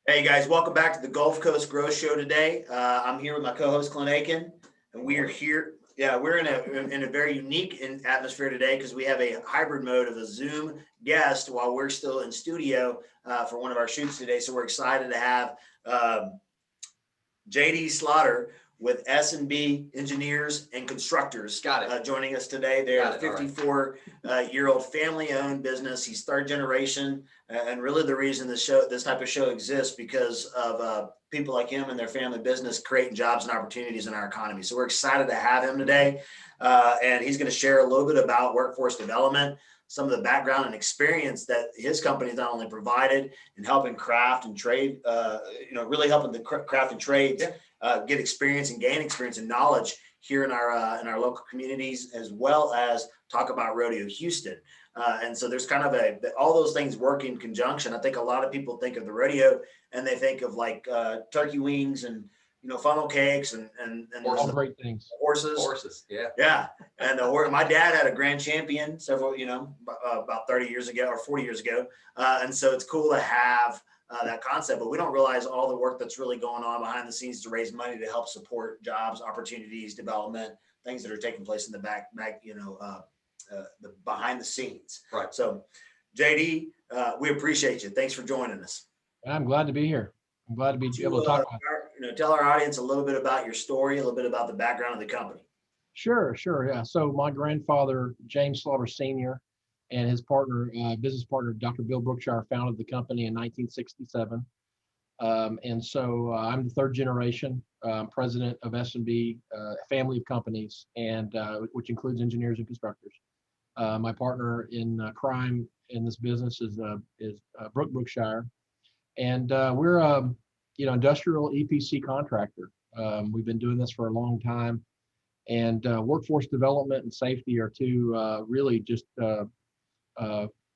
Hey guys, welcome back to the Gulf Coast Growth Show today. I'm here with my co-host Clint Aiken, and we are here. Yeah, we're in a very unique atmosphere today because we have a hybrid mode of a Zoom guest while we're still in studio for one of our shoots today. So we're excited to have JD Slaughter with S&B Engineers and Constructors joining us today. They're a 54-year-old family-owned business. He's third generation, and really the reason this type of show exists because of people like him and their family business creating jobs and opportunities in our economy. So we're excited to have him today, and he's going to share a little bit about workforce development, some of the background and experience that his company has not only provided in helping craft and trade, really helping the craft and trades get experience and gain experience and knowledge here in our local communities, as well as talk about Rodeo Houston. And so there's kind of all those things work in conjunction. I think a lot of people think of the rodeo and they think of like turkey wings and funnel cakes and all great things. Horses. Yeah. And my dad had a grand champion several, about 30 years ago or 40 years ago. And so it's cool to have that concept, but we don't realize all the work that's really going on behind the scenes to raise money to help support jobs, opportunities, development, things that are taking place in the the behind the scenes. Right. So JD, we appreciate you. Thanks for joining us. I'm glad to be here. I'm glad to be able to talk about tell our audience a little bit about your story, a little bit about the background of the company. Sure. Yeah. So my grandfather, James Slaughter Sr., and his partner, business partner, Dr. Bill Brookshire, founded the company in 1967. And so I'm the third generation president of S&B, family of companies, and which includes engineers and constructors. My partner in crime in this business is Brooke Brookshire, and we're industrial EPC contractor. We've been doing this for a long time, and workforce development and safety are two really just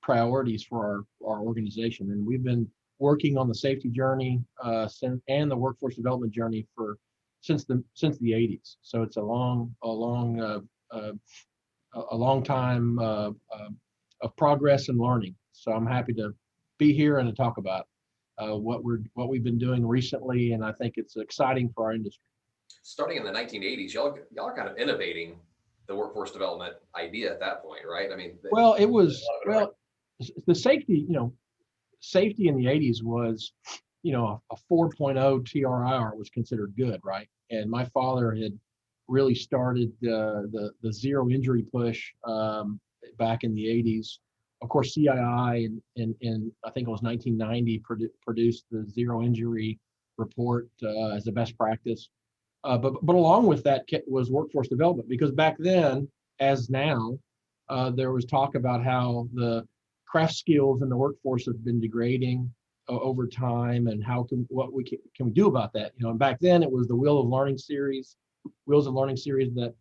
priorities for our organization. And we've been working on the safety journey and the workforce development journey since the 80s. So it's a long time of progress and learning. So I'm happy to be here and to talk about what we've been doing recently, and I think it's exciting for our industry. Starting in the 1980s, y'all are kind of innovating the workforce development idea at that point, right? I mean, the safety in the 80s was, a 4.0 TRIR was considered good, right? And my father had really started the zero injury push back in the 80s. Of course, CII in I think it was 1990 produced the zero injury report as a best practice. But along with that was workforce development, because back then, as now, there was talk about how the craft skills in the workforce have been degrading over time, and what we can do about that. And back then it was the Wheels of Learning series that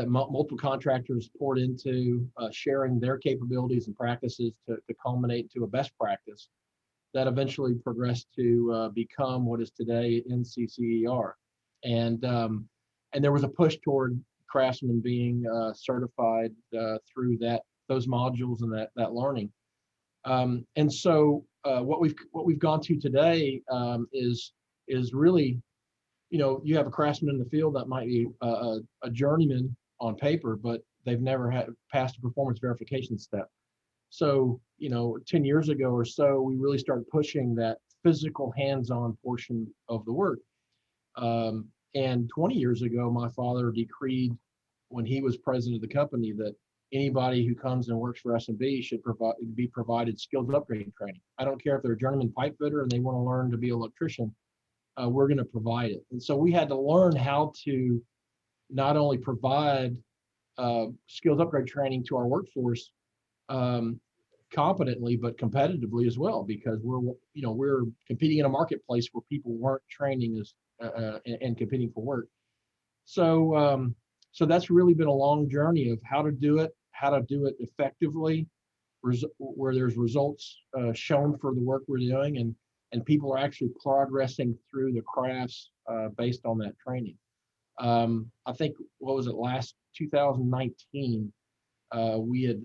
multiple contractors poured into, sharing their capabilities and practices to culminate to a best practice that eventually progressed to become what is today NCCER. And there was a push toward craftsmen being certified through those modules and that learning. And so what we've gone to today is really, you have a craftsman in the field that might be a journeyman on paper, but they've never had passed a performance verification step. So 10 years ago or so, we really started pushing that physical hands-on portion of the work. And 20 years ago, my father decreed, when he was president of the company, that anybody who comes and works for S&B should be provided skills upgrading training. I don't care if they're a journeyman pipe fitter and they want to learn to be an electrician, we're going to provide it. And so we had to learn how to not only provide skills upgrade training to our workforce competently, but competitively as well, because we're competing in a marketplace where people weren't training and competing for work. So that's really been a long journey of how to do it effectively, where there's results shown for the work we're doing, and people are actually progressing through the crafts based on that training. I think, last 2019, we had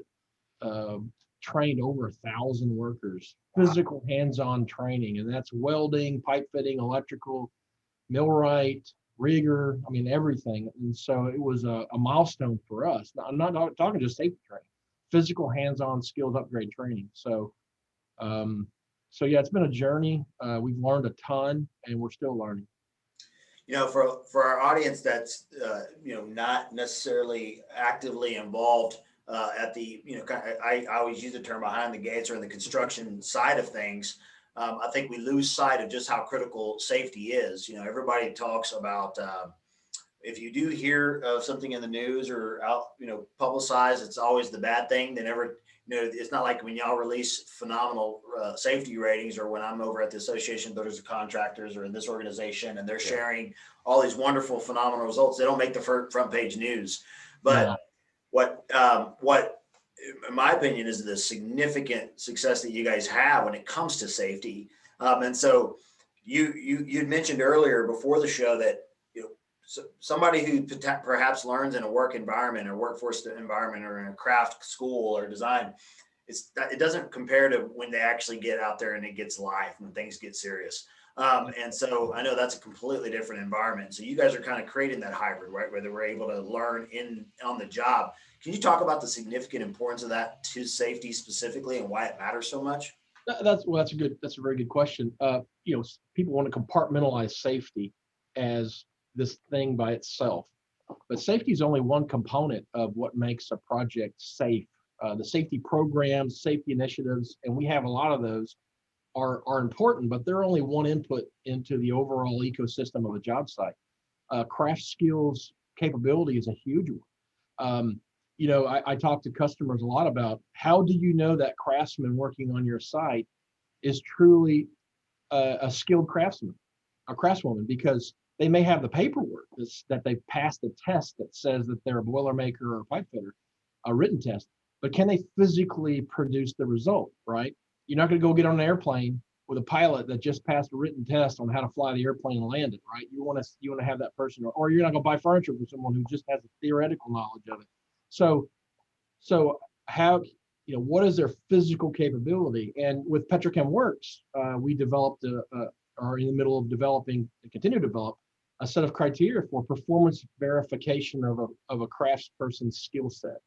trained over 1,000 workers, physical hands-on training, and that's welding, pipe fitting, electrical, millwright, rigger, I mean, everything. And so it was a milestone for us. Now, I'm not talking just safety training, physical hands-on skills upgrade training. So, so yeah, it's been a journey. We've learned a ton and we're still learning. For our audience that's, not necessarily actively involved at the, I always use the term behind the gates or in the construction side of things. I think we lose sight of just how critical safety is. Everybody talks about if you do hear of something in the news or out, publicized, it's always the bad thing. They never, it's not like when y'all release phenomenal safety ratings, or when I'm over at the Association of Builders and Contractors or in this organization and they're sharing all these wonderful, phenomenal results. They don't make the front page news. But what in my opinion is the significant success that you guys have when it comes to safety. And so you'd mentioned earlier before the show that somebody who perhaps learns in a work environment or workforce environment or in a craft school or design, it doesn't compare to when they actually get out there and it gets live, when things get serious. And so I know that's a completely different environment. So you guys are kind of creating that hybrid, right? Where we're able to learn on the job. Can you talk about the significant importance of that to safety specifically and why it matters so much? That's a very good question. People want to compartmentalize safety as this thing by itself, but safety is only one component of what makes a project safe. The safety programs, safety initiatives, and we have a lot of those, are important, but they're only one input into the overall ecosystem of a job site. Craft skills capability is a huge one. I talk to customers a lot about how do you know that craftsman working on your site is truly a skilled craftsman, a craftswoman, because they may have the paperwork that they've passed a test that says that they're a boilermaker or a pipe fitter, a written test, but can they physically produce the result, right? You're not going to go get on an airplane with a pilot that just passed a written test on how to fly the airplane and land it, right? You want to have that person, or you're not going to buy furniture from someone who just has a theoretical knowledge of it. So how, what is their physical capability? And with Petrochem Works, we developed are in the middle of developing and continue to develop a set of criteria for performance verification of a craftsperson's skill set.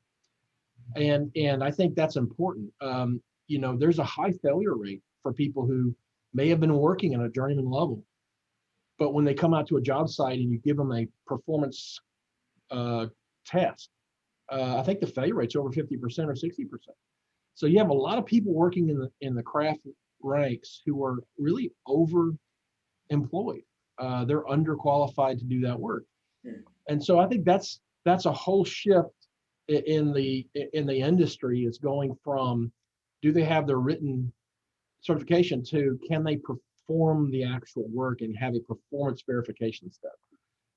And I think that's important. There's a high failure rate for people who may have been working at a journeyman level, but when they come out to a job site and you give them a performance test, I think the failure rate's over 50% or 60%. So you have a lot of people working in the craft ranks who are really overemployed. They're underqualified to do that work. And so I think that's a whole shift in the industry, is going from, do they have their written certification, to can they perform the actual work and have a performance verification step.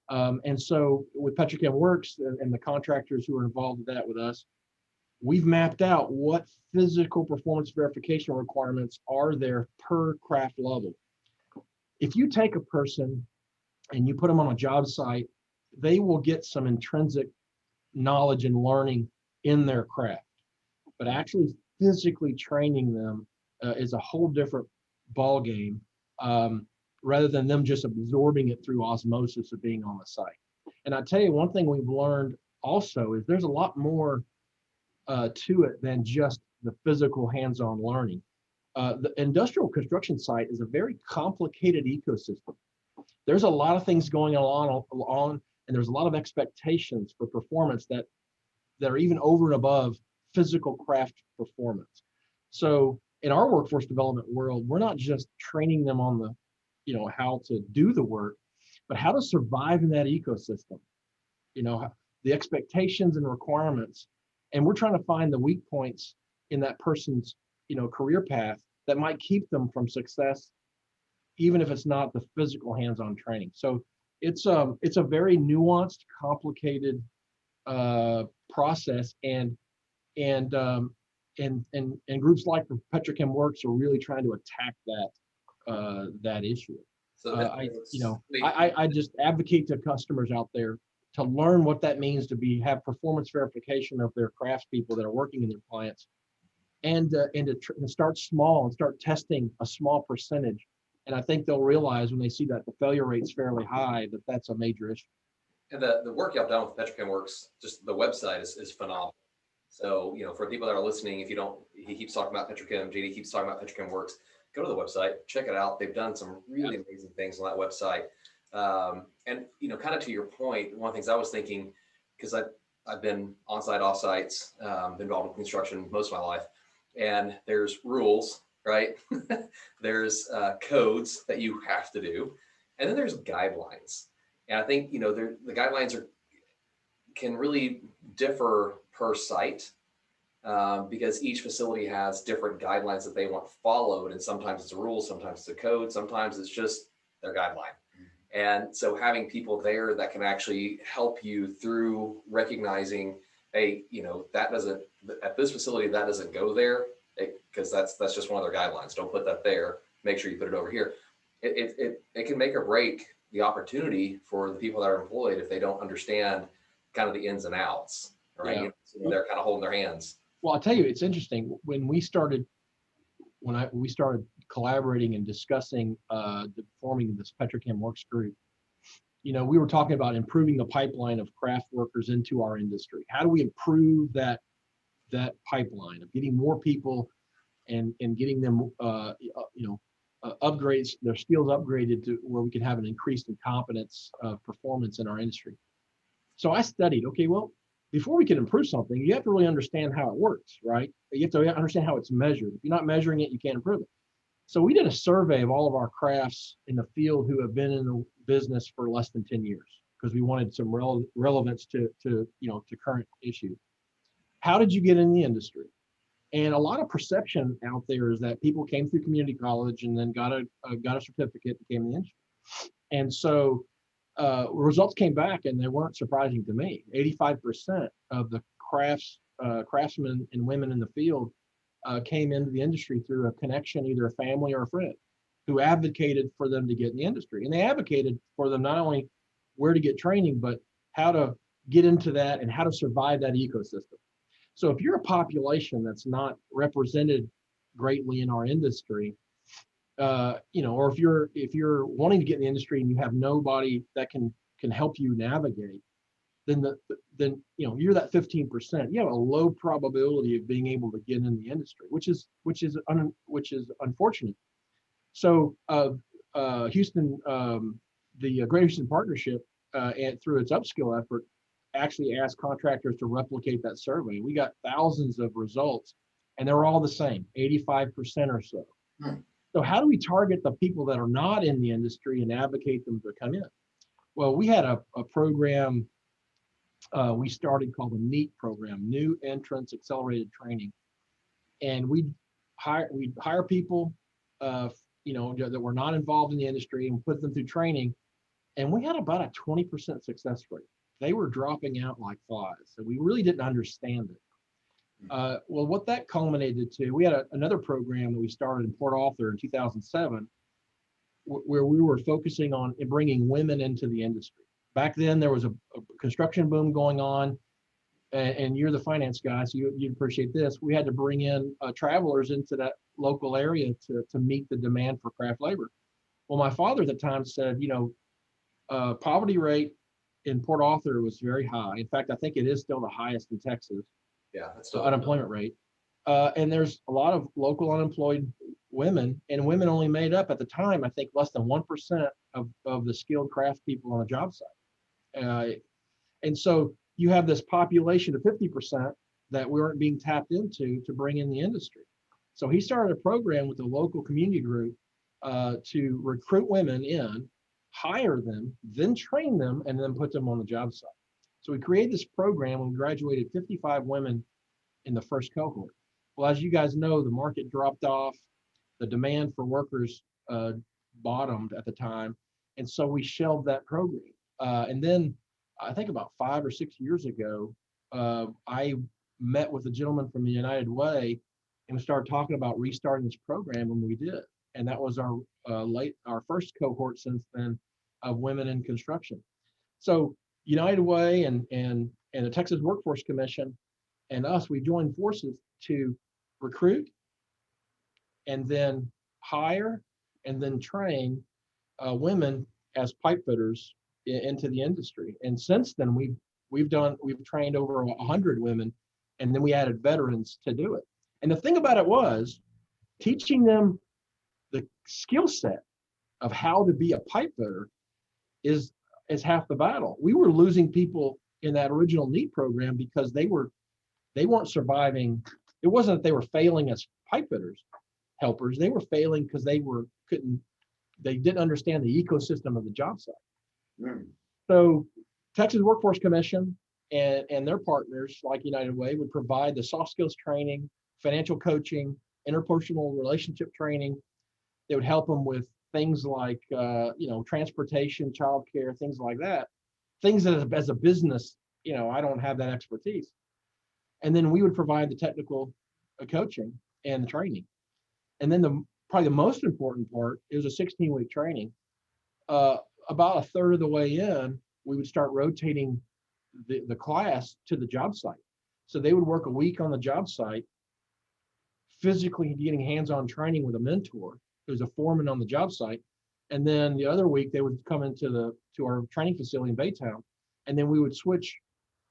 And so with Petrochem Works and the contractors who are involved with that with us, we've mapped out what physical performance verification requirements are there per craft level. If you take a person and you put them on a job site, they will get some intrinsic knowledge and learning in their craft, but actually physically training them is a whole different ball game, rather than them just absorbing it through osmosis of being on the site. And I tell you, one thing we've learned also is there's a lot more to it than just the physical hands-on learning. The industrial construction site is a very complicated ecosystem. There's a lot of things going on, and there's a lot of expectations for performance that are even over and above physical craft performance. So in our workforce development world, we're not just training them on the, how to do the work, but how to survive in that ecosystem, the expectations and requirements. And we're trying to find the weak points in that person's, career path that might keep them from success, even if it's not the physical hands-on training. So it's a very nuanced, complicated process, and groups like Petrochem Works are really trying to attack that issue. So I just advocate to customers out there to learn what that means to have performance verification of their craftspeople that are working in their clients and start small and start testing a small percentage. And I think they'll realize when they see that the failure rate's fairly high, that that's a major issue. And the work y'all done with Petrochem Works, just the website is phenomenal. So, for people that are listening, he keeps talking about Petrochem, JD keeps talking about Petrochem Works, go to the website, check it out. They've done some really amazing things on that website. And, kind of to your point, one of the things I was thinking, because I've been on-site, off-sites, been involved in construction most of my life, and there's rules, right? There's codes that you have to do, and then there's guidelines. And I think, the guidelines can really differ per site, because each facility has different guidelines that they want followed. And sometimes it's a rule, sometimes it's a code, sometimes it's just their guideline. And so having people there that can actually help you through recognizing, hey, that doesn't, at this facility, that doesn't go there, because that's just one of their guidelines. Don't put that there. Make sure you put it over here. It can make or break the opportunity for the people that are employed if they don't understand kind of the ins and outs, right? Yeah. So they're kind of holding their hands. Well, I'll tell you, it's interesting. When we started collaborating and discussing forming this Petrochem Works group, we were talking about improving the pipeline of craft workers into our industry. How do we improve that pipeline of getting more people and getting them upgrades, their skills upgraded to where we can have an increase in competence performance in our industry. So I studied, okay, well, before we can improve something, you have to really understand how it works, right? You have to understand how it's measured. If you're not measuring it, you can't improve it. So we did a survey of all of our crafts in the field who have been in the business for less than 10 years, because we wanted some relevance to current issues. How did you get in the industry? And a lot of perception out there is that people came through community college and then got a certificate and came in the industry. And so results came back, and they weren't surprising to me. 85% of the craftsmen and women in the field came into the industry through a connection, either a family or a friend, who advocated for them to get in the industry. And they advocated for them not only where to get training, but how to get into that and how to survive that ecosystem. So if you're a population that's not represented greatly in our industry, or if you're wanting to get in the industry and you have nobody that can help you navigate, then you're that 15%. You have a low probability of being able to get in the industry, which is unfortunate. So Houston, the Greater Houston Partnership, and through its upskill effort, actually asked contractors to replicate that survey. We got thousands of results, and they're all the same, 85% or so. So how do we target the people that are not in the industry and advocate them to come in? Well, we had a program we started called the NEAT program, New Entrance Accelerated Training. And we'd hire people, that were not involved in the industry and put them through training. And we had about a 20% success rate. They were dropping out like flies. So we really didn't understand it. Well, what that culminated to, we had another program that we started in Port Arthur in 2007, where we were focusing on bringing women into the industry. Back then, there was a construction boom going on, and you're the finance guy, so you'd appreciate this. We had to bring in travelers into that local area to meet the demand for craft labor. Well, my father at the time said, poverty rate in Port Arthur was very high. In fact, I think it is still the highest in Texas. Yeah, that's still unemployment rate. And there's a lot of local unemployed women, and women only made up at the time, I think, less than 1% of the skilled craft people on the job site. And so you have this population of 50% that we weren't being tapped into to bring in the industry. So he started a program with a local community group to recruit women in, hire them, then train them, and then put them on the job site. So we created this program and we graduated 55 women in the first cohort. Well, as you guys know, the market dropped off, the demand for workers bottomed at the time, and so we shelved that program. And then I think about 5 or 6 years ago, I met with a gentleman from the United Way and we started talking about restarting this program, and we did. And that was our first cohort since then of women in construction. So United Way and the Texas Workforce Commission and us, we joined forces to recruit and then hire and then train women as pipe fitters into the industry. And since then, we've trained over 100 women, and then we added veterans to do it. And the thing about it was teaching them the skill set of how to be a pipe fitter is half the battle. We were losing people in that original NEAT program because they weren't surviving. It wasn't that they were failing as pipe fitters, helpers. They were failing because they didn't understand the ecosystem of the job site. Mm. So Texas Workforce Commission and their partners like United Way would provide the soft skills training, financial coaching, interpersonal relationship training. They would help them with things like transportation, childcare, things like that. Things that as a business, I don't have that expertise. And then we would provide the technical coaching and the training. And then probably the most important part is a 16-week training. About a third of the way in, we would start rotating the class to the job site. So they would work a week on the job site, physically getting hands-on training with a mentor who's a foreman on the job site. And then the other week they would come into our training facility in Baytown, and then we would switch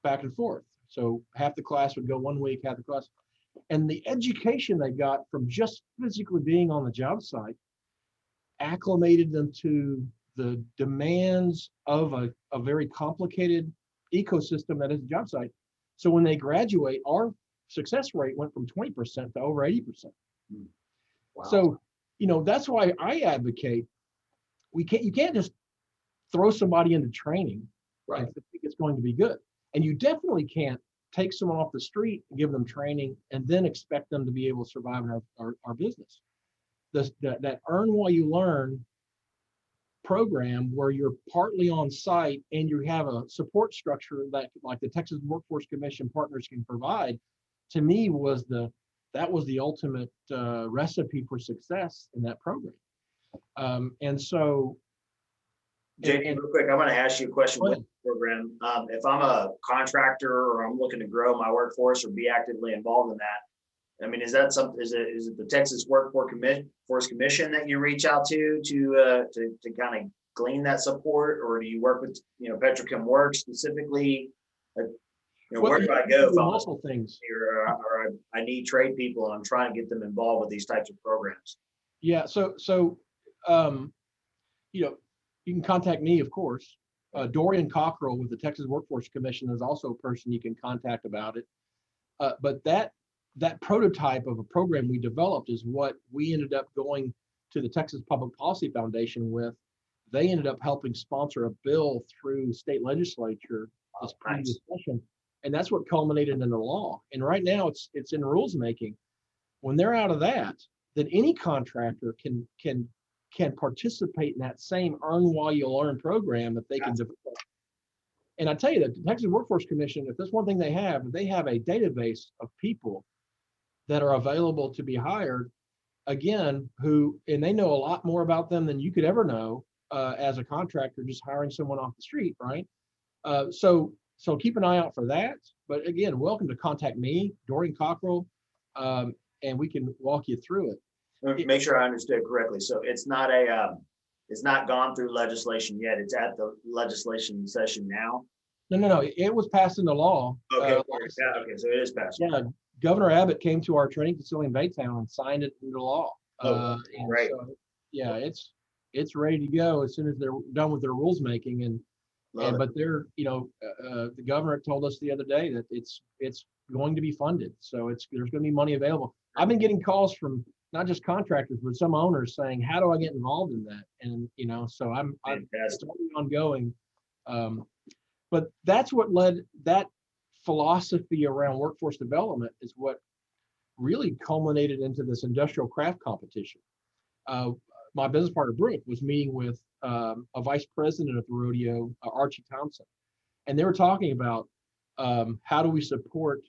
back and forth. So half the class would go 1 week, half the class. And the education they got from just physically being on the job site acclimated them to the demands of a very complicated ecosystem that is a job site. So when they graduate, our success rate went from 20% to over 80%. Wow. So, that's why I advocate you can't just throw somebody into training Right. and think it's going to be good. And you definitely can't take someone off the street and give them training and then expect them to be able to survive in our business. That earn while you learn program where you're partly on site and you have a support structure that like the Texas Workforce Commission partners can provide, to me that was the ultimate recipe for success in that program. And so JD, real quick, I want to ask you a question with the program. If I'm a contractor or I'm looking to grow my workforce or be actively involved in that, I mean, is that something? Is it the Texas Workforce Commission that you reach out to kind of glean that support, or do you work with Petrochem Works specifically? Where do I go if I'm multiple things or I need trade people and I'm trying to get them involved with these types of programs? Yeah, so you can contact me, of course. Dorian Cockrell with the Texas Workforce Commission is also a person you can contact about it. But that prototype of a program we developed is what we ended up going to the Texas Public Policy Foundation with. They ended up helping sponsor a bill through state legislature this previous session, and that's what culminated in the law. And right now it's in rules making. When they're out of that, then any contractor can participate in that same earn while you learn program that they can develop. And I tell you that the Texas Workforce Commission, if there's one thing they have a database of people that are available to be hired, again, and they know a lot more about them than you could ever know as a contractor just hiring someone off the street, right? So keep an eye out for that. But again, welcome to contact me, Dorian Cockrell, and we can walk you through it. Make sure I understood correctly. So it's not gone through legislation yet. It's at the legislation session now. No. It was passed into law. Okay. Okay. So it is passed. Yeah. Governor Abbott came to our training facility in Baytown and signed it into law. Right. So, yeah, it's ready to go as soon as they're done with their rules making. But they're, the governor told us the other day that it's going to be funded. So there's going to be money available. I've been getting calls from not just contractors, but some owners saying, how do I get involved in that? And, so I'm ongoing. But that's what led that philosophy around workforce development is what really culminated into this industrial craft competition. My business partner, Brooke, was meeting with a vice president of the rodeo, Archie Thompson. And they were talking about how do we support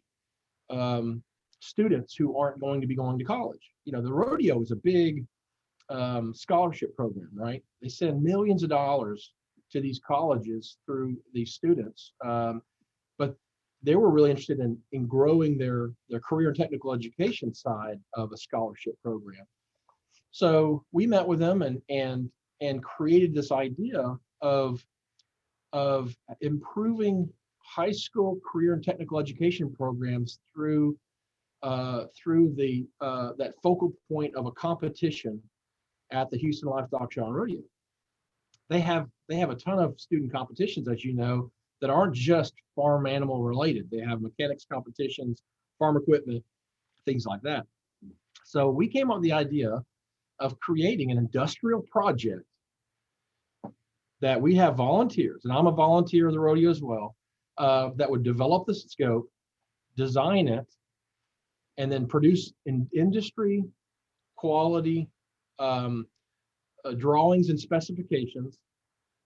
students who aren't going to be going to college. The rodeo is a big scholarship program, right? They send millions of dollars to these colleges through these students. But they were really interested in growing their career and technical education side of a scholarship program. So we met with them and created this idea of improving high school career and technical education programs through that focal point of a competition at the Houston Livestock Show and Rodeo. They have a ton of student competitions, as you know, that aren't just farm animal related. They have mechanics competitions, farm equipment, things like that. So we came up with the idea of creating an industrial project that we have volunteers, and I'm a volunteer of the rodeo as well, that would develop the scope, design it, and then produce industry quality drawings and specifications,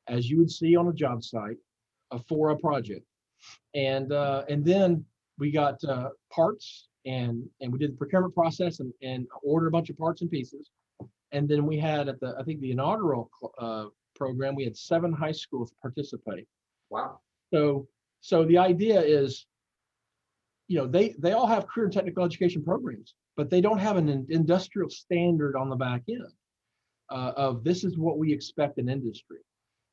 as you would see on a job site, for a project. And then we got parts, and we did the procurement process and ordered a bunch of parts and pieces. And then we had at I think the inaugural program, we had 7 high schools participate. Wow. So the idea is, they all have career and technical education programs, but they don't have an industrial standard on the back end of this is what we expect in industry.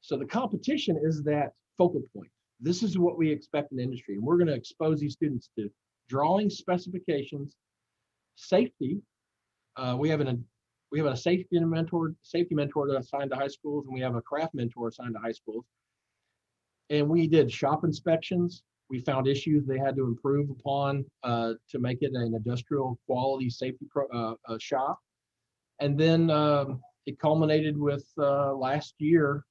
So the competition is that focal point. This is what we expect in industry. And we're going to expose these students to drawing specifications, safety. We have a safety mentor assigned to high schools, and we have a craft mentor assigned to high schools. And we did shop inspections. We found issues they had to improve upon to make it an industrial quality safety shop. And then it culminated with last year,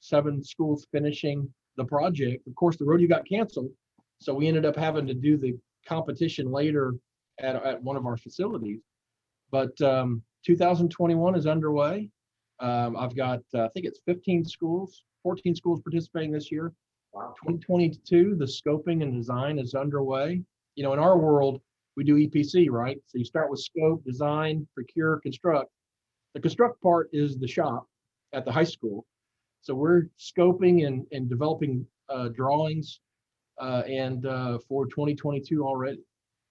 7 schools finishing the project. Of course, the rodeo got canceled, so we ended up having to do the competition later at one of our facilities. But 2021 is underway. I've got, I think it's 14 schools participating this year. Wow. 2022, the scoping and design is underway. In our world, we do EPC, right? So you start with scope, design, procure, construct. The construct part is the shop at the high school. So we're scoping and developing drawings for 2022 already,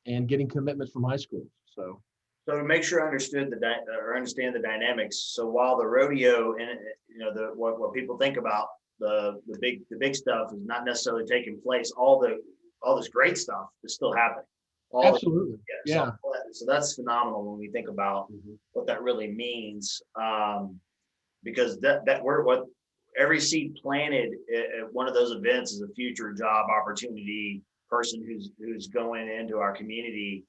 and getting commitments from high schools. So to make sure I understand the dynamics. So while the rodeo and what people think about the big stuff is not necessarily taking place, all this great stuff is still happening. Absolutely. Yeah. So that's phenomenal when we think about what that really means, because what every seed planted at one of those events is a future job opportunity person who's going into our community,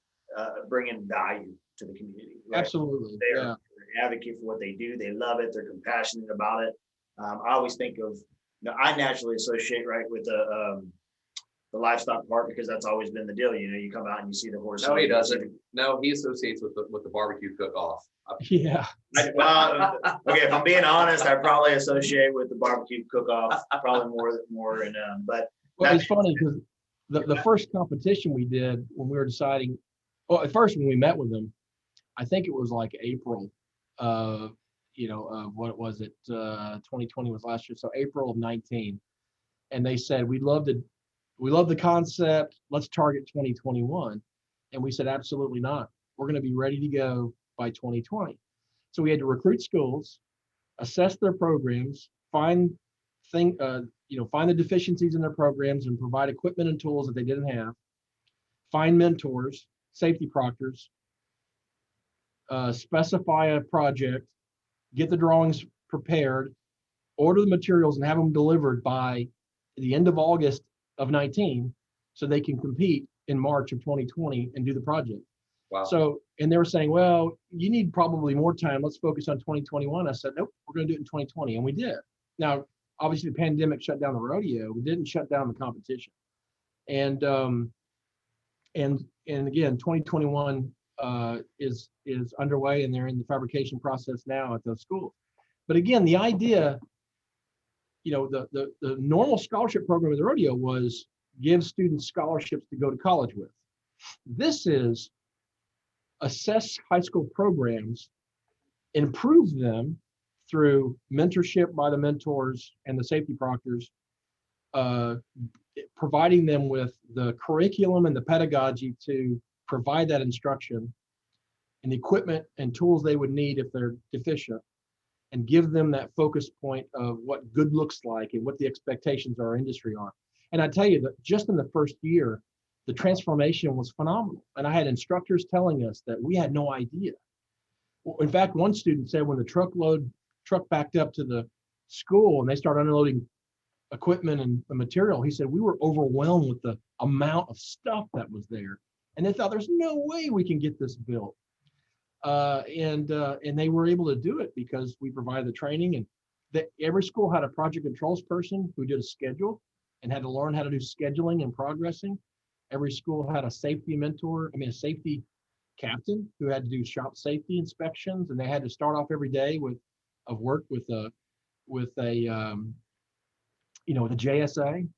bringing value to the community. Right? Absolutely. They're an advocate for what they do. They love it. They're compassionate about it. I always think of, I naturally associate with the livestock part, because that's always been the deal. You come out and you see the horse. No, he doesn't. No, he associates with the barbecue cook-off. Yeah. Okay, if I'm being honest, I probably associate with the barbecue cook-off probably more. But well, it's funny because the first competition we did when we were deciding, well, at first when we met with them, I think it was like April. What was it? 2020 was last year, so April of 19, and they said we love the concept. Let's target 2021, and we said absolutely not. We're going to be ready to go by 2020. So we had to recruit schools, assess their programs, find the deficiencies in their programs, and provide equipment and tools that they didn't have. Find mentors, safety proctors, specify a project, get the drawings prepared, order the materials, and have them delivered by the end of August of 19, so they can compete in March of 2020 and do the project. Wow. So, and they were saying, well, you need probably more time. Let's focus on 2021. I said, nope, we're going to do it in 2020. And we did. Now, obviously the pandemic shut down the rodeo. We didn't shut down the competition. And again, 2021 is underway, and they're in the fabrication process now at those schools. But again, the idea, the normal scholarship program of the rodeo was give students scholarships to go to college with. This is assess high school programs, improve them through mentorship by the mentors and the safety proctors, providing them with the curriculum and the pedagogy to provide that instruction and the equipment and tools they would need if they're deficient, and give them that focus point of what good looks like and what the expectations of our industry are. And I tell you that just in the first year, the transformation was phenomenal. And I had instructors telling us that we had no idea. In fact, one student said when the truck backed up to the school and they started unloading equipment and the material, he said we were overwhelmed with the amount of stuff that was there. And they thought there's no way we can get this built. And they were able to do it because we provided the training, and that every school had a project controls person who did a schedule and had to learn how to do scheduling and progressing. Every school had a safety mentor, a safety captain who had to do shop safety inspections, and they had to start off every day with the JSA.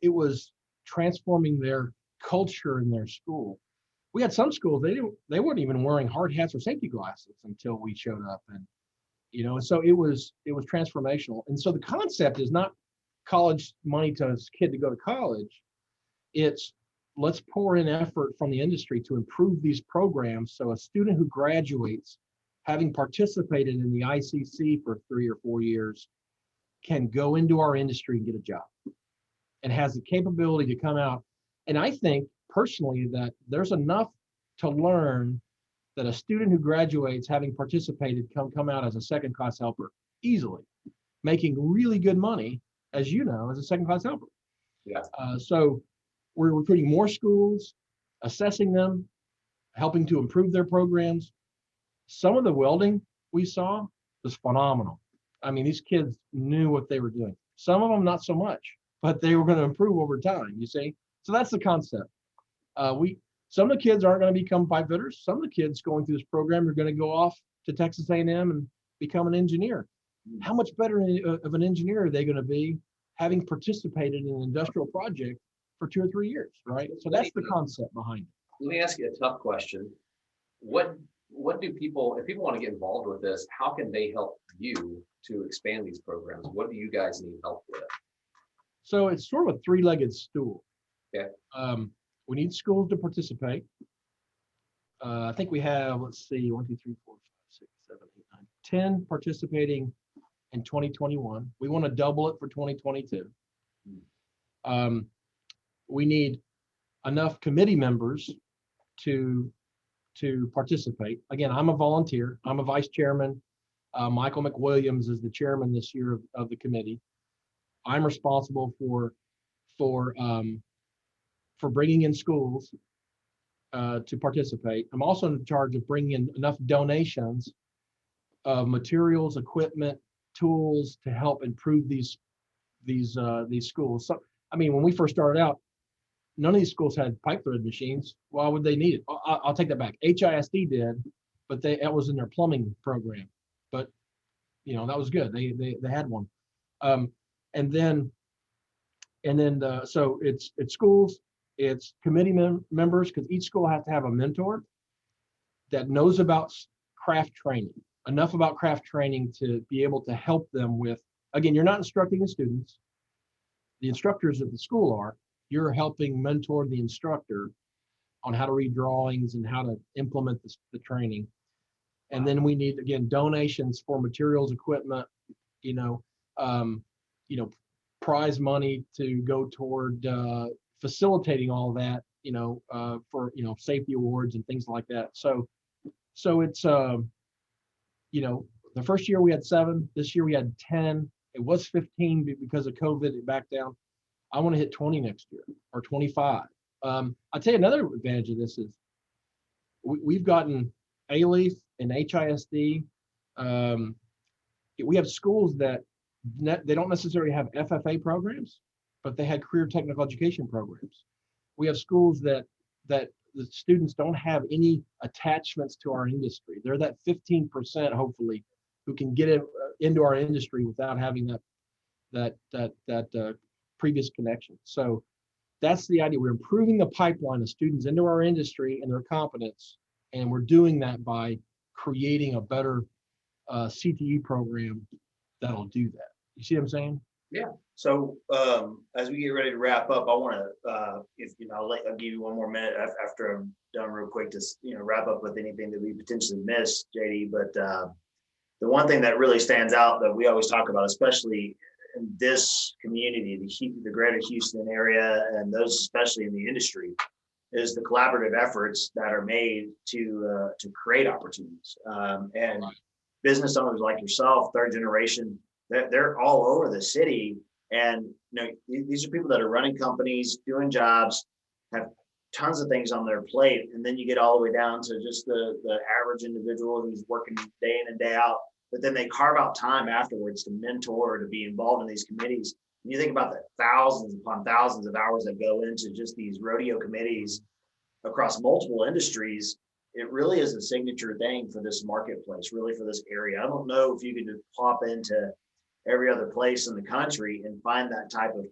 It was transforming their culture in their school. We had some schools, they weren't even wearing hard hats or safety glasses until we showed up. And so it was transformational. And so the concept is not college money to a kid to go to college. It's let's pour in effort from the industry to improve these programs so a student who graduates, having participated in the ICC for 3 or 4 years, can go into our industry and get a job and has the capability to come out. And I think personally that there's enough to learn that a student who graduates having participated can come out as a second class helper easily, making really good money, as you know, as a second class helper. Yeah. So we're recruiting more schools, assessing them, helping to improve their programs. Some of the welding we saw was phenomenal. These kids knew what they were doing. Some of them not so much, but they were going to improve over time, you see? So that's the concept. Some of the kids aren't going to become pipe fitters. Some of the kids going through this program are going to go off to Texas A&M and become an engineer. How much better of an engineer are they going to be having participated in an industrial project for 2 or 3 years, right? So that's the concept behind it. Let me ask you a tough question. What do people, if people want to get involved with this, how can they help you to expand these programs? What do you guys need help with? So it's sort of a three-legged stool. Okay. We need schools to participate. I think we have, 1, 2, 3, 4, 5, 6, 7, 8, 9, 10 participating in 2021. We want to double it for 2022. We need enough committee members to participate. Again, I'm a volunteer. I'm a vice chairman. Michael McWilliams is the chairman this year of the committee. I'm responsible for bringing in schools to participate. I'm also in charge of bringing in enough donations of materials, equipment, tools to help improve these schools. So, when we first started out, none of these schools had pipe thread machines. Why would they need it? I'll take that back. HISD did, but that was in their plumbing program. But that was good. They had one. So it's schools, it's committee members, because each school has to have a mentor that knows about craft training, enough about craft training to be able to help them with, again, you're not instructing the students. The instructors at the school are. You're helping mentor the instructor on how to read drawings and how to implement the training. And then we need, again, donations for materials, equipment, prize money to go toward facilitating all that, for, safety awards and things like that. So it's, the first year we had 7, this year we had 10. It was 15 because of COVID, it backed down. I want to hit 20 next year or 25. I'll tell you another advantage of this is we've gotten ALEAF and HISD. We have schools that they don't necessarily have FFA programs, but they had career technical education programs. We have schools that the students don't have any attachments to our industry. They're that 15%, hopefully, who can get into our industry without having that previous connection. So that's the idea. We're improving the pipeline of students into our industry and their competence, and we're doing that by creating a better CTE program that'll do that. You see what I'm saying? So as we get ready to wrap up, I want to, if you know, I'll give you one more minute after I'm done real quick to wrap up with anything that we potentially missed, JD. But the one thing that really stands out that we always talk about, especially in this community, the greater Houston area, and those especially in the industry, is the collaborative efforts that are made to create opportunities. And business owners like yourself, third generation, they're all over the city. And these are people that are running companies, doing jobs, have tons of things on their plate. And then you get all the way down to just the average individual who's working day in and day out. But then they carve out time afterwards to mentor, to be involved in these committees. When you think about the thousands upon thousands of hours that go into just these rodeo committees across multiple industries, it really is a signature thing for this marketplace, really for this area. I don't know if you could just pop into every other place in the country and find that type of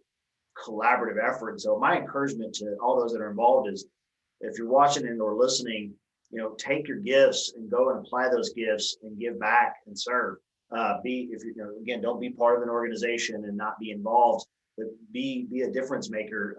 collaborative effort. So my encouragement to all those that are involved is, if you're watching and or listening, take your gifts and go and apply those gifts and give back and serve. Again, don't be part of an organization and not be involved, but be a difference maker.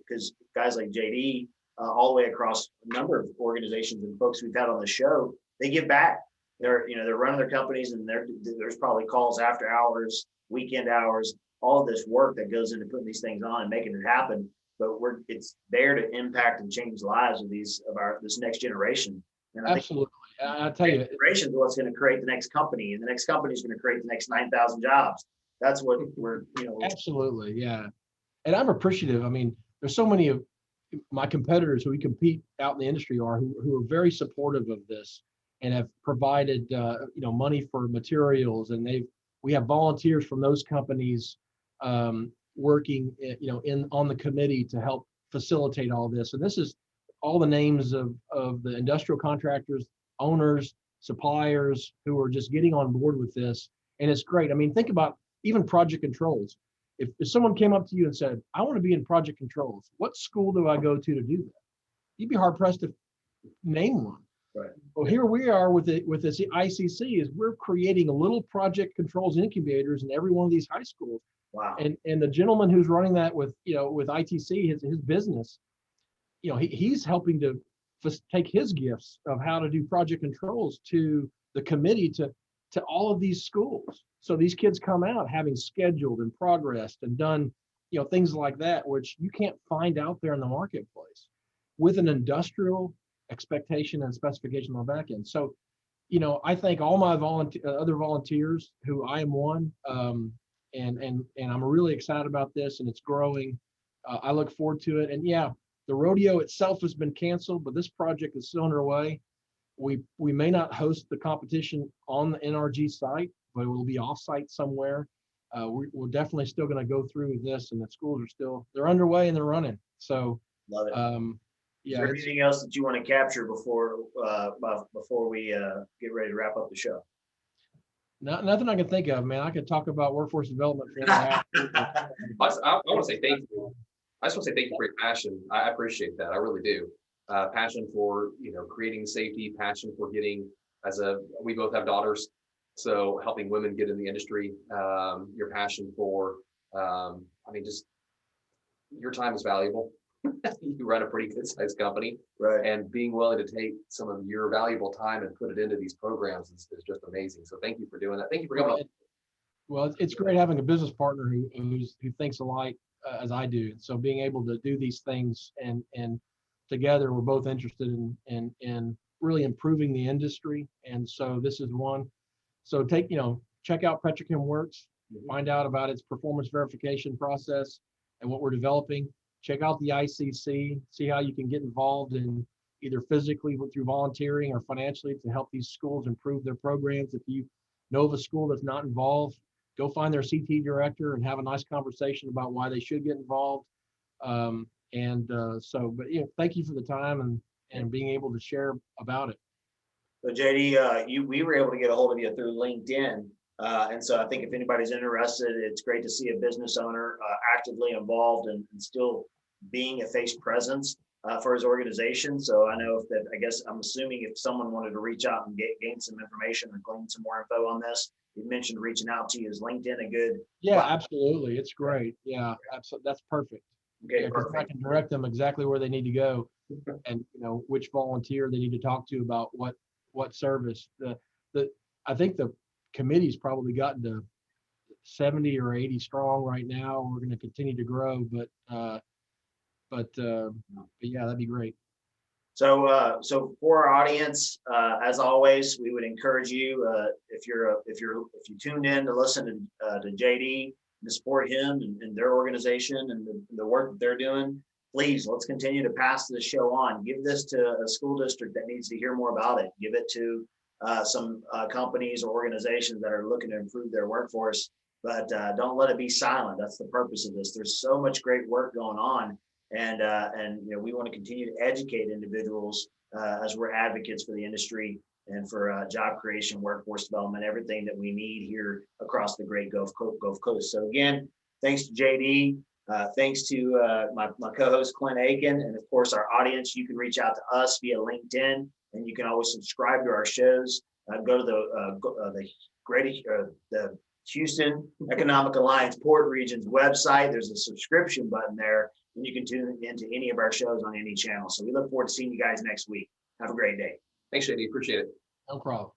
Because guys like JD, all the way across a number of organizations and folks we've had on the show, they give back. They're running their companies, and there's probably calls after hours, weekend hours, all of this work that goes into putting these things on and making it happen. But it's there to impact and change lives of this next generation. And Absolutely. I tell you, generation is what's going to create the next company, and the next company is going to create the next 9,000 jobs. That's what we're. Absolutely, yeah. And I'm appreciative. I mean, there's so many of my competitors who we compete out in the industry who are very supportive of this and have provided money for materials, and we have volunteers from those companies working on the committee to help facilitate all this. And this is all the names of the industrial contractors, owners, suppliers who are just getting on board with this, and it's great. I mean, think about even project controls. If someone came up to you and said, I want to be in project controls, what school do I go to do that? You'd be hard pressed to name one. Right. Well, here we are with this ICC, is we're creating little project controls incubators in every one of these high schools. Wow. And the gentleman who's running that with ITC, his business, he's helping to take his gifts of how to do project controls to the committee to all of these schools. So these kids come out having scheduled and progressed and done, things like that, which you can't find out there in the marketplace with an industrial expectation and specification on the back end. So, I thank all my other volunteers, who I am one, and I'm really excited about this, and it's growing. I look forward to it. And yeah, the rodeo itself has been canceled, but this project is still underway. We may not host the competition on the NRG site, but it will be off-site somewhere. We're definitely still going to go through with this, and the schools they're underway and they're running. So, love it. Yeah. Is there anything else that you want to capture before we get ready to wrap up the show? Nothing I can think of, man. I could talk about workforce development for I want to say thank you. I just want to say thank you for your passion. I appreciate that. I really do. Passion for creating safety, passion for we both have daughters, so helping women get in the industry. Your passion for just your time is valuable. You run a pretty good sized company, right? And being willing to take some of your valuable time and put it into these programs is just amazing. So thank you for doing that. Thank you for coming. Well, it's great having a business partner who thinks alike as I do. So being able to do these things and together, we're both interested in really improving the industry. And so this is one. So check out Petrochem Works, find out about its performance verification process and what we're developing. Check out the ICC, see how you can get involved in either physically through volunteering or financially to help these schools improve their programs. If you know of a school that's not involved, go find their CT director and have a nice conversation about why they should get involved. But thank you for the time and being able to share about it. So JD, we were able to get a hold of you through LinkedIn. And so I think if anybody's interested, it's great to see a business owner actively involved and still being a face presence for his organization. So I know I'm assuming if someone wanted to reach out and gain some information or glean some more info on this, you mentioned reaching out to you. Is LinkedIn a good? Yeah, platform? absolutely. It's great. Yeah, absolutely. That's perfect. Okay, Yeah, because I perfect. can direct them exactly where they need to go, and which volunteer they need to talk to about what service. The I think the committee's probably gotten to 70 or 80 strong right now. We're going to continue to grow, but yeah, that'd be great. So for our audience, as always, we would encourage you, if you tuned in to listen to JD, to support him and their organization and the work that they're doing, please, let's continue to pass this show on. Give this to a school district that needs to hear more about it. Give it to some companies or organizations that are looking to improve their workforce, but don't let it be silent. That's the purpose of this. There's so much great work going on. And we want to continue to educate individuals as we're advocates for the industry and for job creation, workforce development, everything that we need here across the great Gulf Coast. So again, thanks to JD, thanks to my co-host Clint Aiken, and of course our audience. You can reach out to us via LinkedIn, and you can always subscribe to our shows. Go to the Houston Economic Alliance Port Region's website. There's a subscription button there, and you can tune into any of our shows on any channel. So we look forward to seeing you guys next week. Have a great day. Thanks, JD. Appreciate it. No problem.